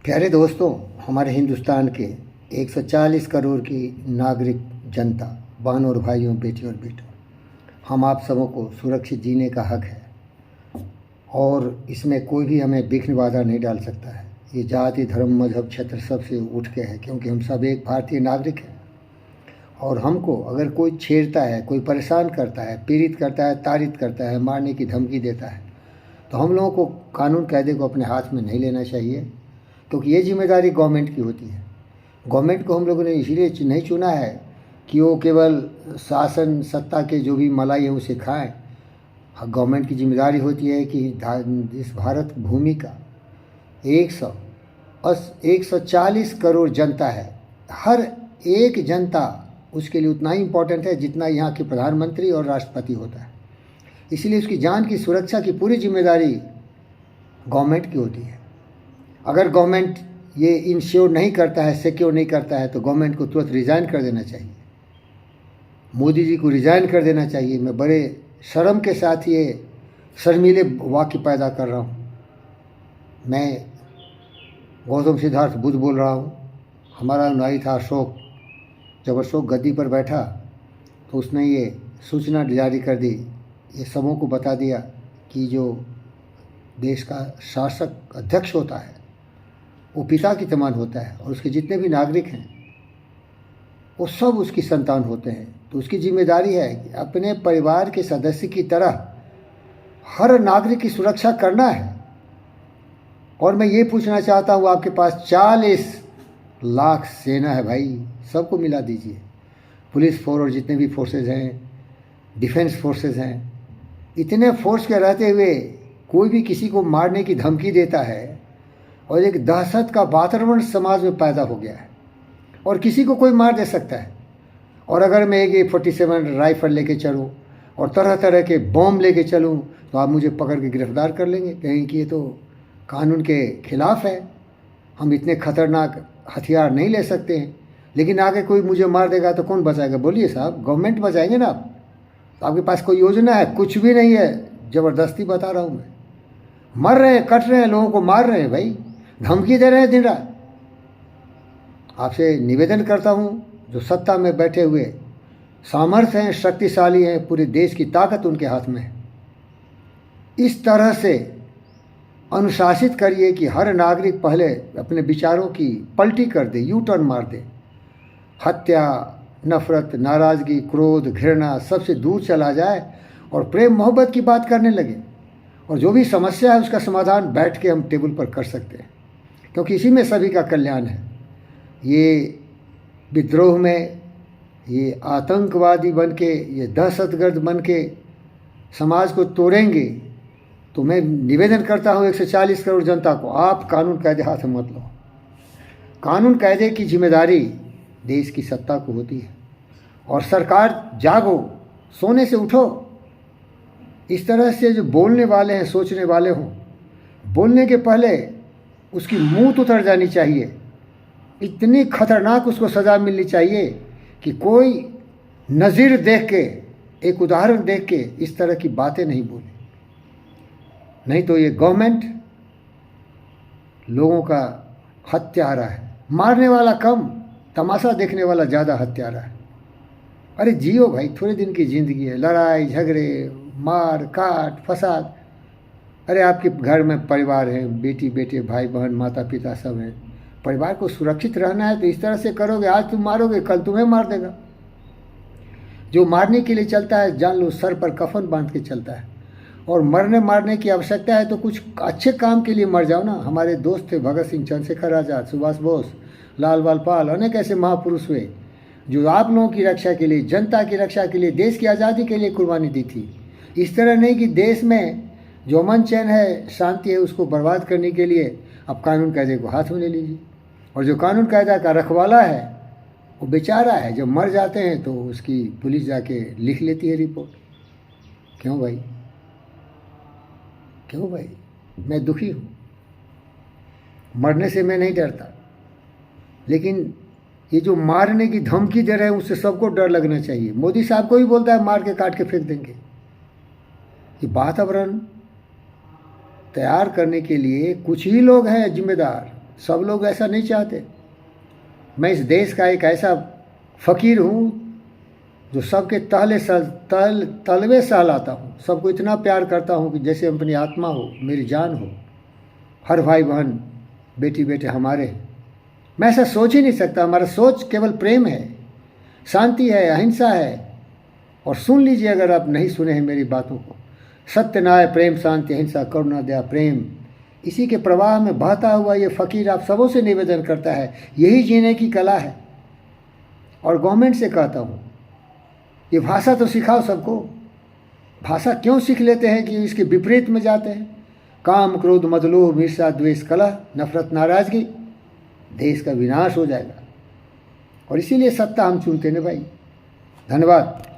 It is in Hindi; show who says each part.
Speaker 1: प्यारे दोस्तों, हमारे हिंदुस्तान के 140 करोड़ की नागरिक जनता, बहनों और भाइयों, बेटियों और बेटों, हम आप सबों को सुरक्षित जीने का हक है और इसमें कोई भी हमें विघ्न बाधा नहीं डाल सकता है। ये जाति, धर्म, मजहब, क्षेत्र सबसे उठ के है, क्योंकि हम सब एक भारतीय नागरिक हैं। और हमको अगर कोई छेड़ता है, कोई परेशान करता है, पीड़ित करता है, ताड़ित करता है, मारने की धमकी देता है, तो हम लोगों को कानून कायदे को अपने हाथ में नहीं लेना चाहिए, क्योंकि ये जिम्मेदारी गवर्नमेंट की होती है। गवर्नमेंट को हम लोगों ने इसीलिए नहीं चुना है कि वो केवल शासन सत्ता के जो भी मलाई है उसे खाएं। गवर्नमेंट की जिम्मेदारी होती है कि इस भारत भूमि का 140 करोड़ जनता है। हर एक जनता उसके लिए उतना ही इम्पोर्टेंट है जितना यहाँ के प्रधानमंत्री और राष्ट्रपति होता है। इसलिए उसकी जान की सुरक्षा की पूरी जिम्मेदारी गवर्नमेंट की होती है। अगर गवर्नमेंट ये इंश्योर नहीं करता है, सिक्योर नहीं करता है, तो गवर्नमेंट को तुरंत रिज़ाइन कर देना चाहिए। मोदी जी को रिज़ाइन कर देना चाहिए। मैं बड़े शर्म के साथ ये शर्मीले वाक्य पैदा कर रहा हूँ। मैं गौतम सिद्धार्थ बुद्ध बोल रहा हूँ। हमारा अनुयायी था अशोक। जब अशोक गद्दी पर बैठा तो उसने ये सूचना जारी कर दी, ये सबों को बता दिया कि जो देश का शासक अध्यक्ष होता है वो पिता की समान होता है और उसके जितने भी नागरिक हैं वो सब उसकी संतान होते हैं। तो उसकी जिम्मेदारी है कि अपने परिवार के सदस्य की तरह हर नागरिक की सुरक्षा करना है। और मैं ये पूछना चाहता हूँ, आपके पास 40 लाख सेना है भाई, सबको मिला दीजिए। पुलिस फोर्स और जितने भी फोर्सेस हैं, डिफेंस फोर्सेस हैं, इतने फोर्स के रहते हुए कोई भी किसी को मारने की धमकी देता है और एक दहशत का वातावरण समाज में पैदा हो गया है और किसी को कोई मार दे सकता है। और अगर मैं एक AK-47 राइफल लेके चलूँ और तरह तरह के बॉम्ब लेके चलूँ तो आप मुझे पकड़ के गिरफ्तार कर लेंगे, कहेंगे कि ये तो कानून के खिलाफ है, हम इतने खतरनाक हथियार नहीं ले सकते हैं। लेकिन आगे कोई मुझे मार देगा तो कौन बचाएगा? बोलिए साहब, गवर्नमेंट बचाएंगे ना आप? तो आपके पास कोई योजना है? कुछ भी नहीं है। ज़बरदस्ती बता रहा हूँ मैं। मर रहे हैं, कट रहे हैं, लोगों को मार रहे हैं भाई, धमकी दे रहे हैं दिन रात। आपसे निवेदन करता हूँ, जो सत्ता में बैठे हुए सामर्थ्य हैं, शक्तिशाली हैं, पूरे देश की ताकत उनके हाथ में है, इस तरह से अनुशासित करिए कि हर नागरिक पहले अपने विचारों की पलटी कर दे, यू टर्न मार दे। हत्या, नफरत, नाराज़गी, क्रोध, घृणा सबसे दूर चला जाए और प्रेम मोहब्बत की बात करने लगे। और जो भी समस्या है उसका समाधान बैठ के हम टेबल पर कर सकते हैं, क्योंकि इसी में सभी का कल्याण है। ये विद्रोह में, ये आतंकवादी बन के, ये दहशतगर्द बन के समाज को तोड़ेंगे। तो मैं निवेदन करता हूँ 140 करोड़ जनता को, आप कानून कायदे हाथ में मत लो। कानून कायदे की जिम्मेदारी देश की सत्ता को होती है। और सरकार जागो, सोने से उठो। इस तरह से जो बोलने वाले हैं, सोचने वाले हों, बोलने के पहले उसकी मूंछ उतर जानी चाहिए। इतनी खतरनाक उसको सज़ा मिलनी चाहिए कि कोई नज़ीर देख के, एक उदाहरण देख के इस तरह की बातें नहीं बोले। नहीं तो ये गवर्नमेंट लोगों का हत्यारा है। मारने वाला कम, तमाशा देखने वाला ज़्यादा हत्यारा है। अरे जियो भाई, थोड़े दिन की ज़िंदगी है। लड़ाई झगड़े, मार काट, फसाद। अरे आपके घर में परिवार है, बेटी बेटे, भाई बहन, माता पिता सब हैं। परिवार को सुरक्षित रहना है तो इस तरह से करोगे। आज तुम मारोगे, कल तुम्हें मार देगा। जो मारने के लिए चलता है, जान लो सर पर कफन बांध के चलता है। और मरने मारने की आवश्यकता है तो कुछ अच्छे काम के लिए मर जाओ ना। हमारे दोस्त थे भगत सिंह, चंद्रशेखर आज़ाद, सुभाष बोस, लाल बाल, अनेक ऐसे महापुरुष हुए जो आप लोगों की रक्षा के लिए, जनता की रक्षा के लिए, देश की आज़ादी के लिए कुर्बानी दी थी। इस तरह नहीं कि देश में जो अमन चैन है, शांति है, उसको बर्बाद करने के लिए आप कानून कायदे को हाथ में ले लीजिए। और जो कानून कायदा का रखवाला है वो बेचारा है, जब मर जाते हैं तो उसकी पुलिस जाके लिख लेती है रिपोर्ट। क्यों भाई, क्यों भाई? मैं दुखी हूँ। मरने से मैं नहीं डरता, लेकिन ये जो मारने की धमकी दे रहे हैं उससे सबको डर लगना चाहिए। मोदी साहब को भी बोलता है मार के काट के फेंक देंगे। ये वातावरण तैयार करने के लिए कुछ ही लोग हैं जिम्मेदार, सब लोग ऐसा नहीं चाहते। मैं इस देश का एक ऐसा फ़कीर हूँ जो सबके तलवे सहलाता हूँ, सबको इतना प्यार करता हूँ कि जैसे अपनी आत्मा हो, मेरी जान हो। हर भाई बहन, बेटी बेटे हमारे हैं। मैं ऐसा सोच ही नहीं सकता। हमारा सोच केवल प्रेम है, शांति है, अहिंसा है। और सुन लीजिए, अगर आप नहीं सुने हैं मेरी बातों को, सत्य, न्याय, प्रेम, शांति, अहिंसा, करुणा, दया, प्रेम, इसी के प्रवाह में बहता हुआ ये फ़कीर आप सबों से निवेदन करता है, यही जीने की कला है। और गवर्नमेंट से कहता हूँ, ये भाषा तो सिखाओ सबको। भाषा क्यों सीख लेते हैं कि इसके विपरीत में जाते हैं? काम, क्रोध, मद, लोभ, ईर्ष्या, द्वेष, कलह, नफरत, नाराजगी, देश का विनाश हो जाएगा। और इसीलिए सत्ता हम चुनते हैं भाई। धन्यवाद।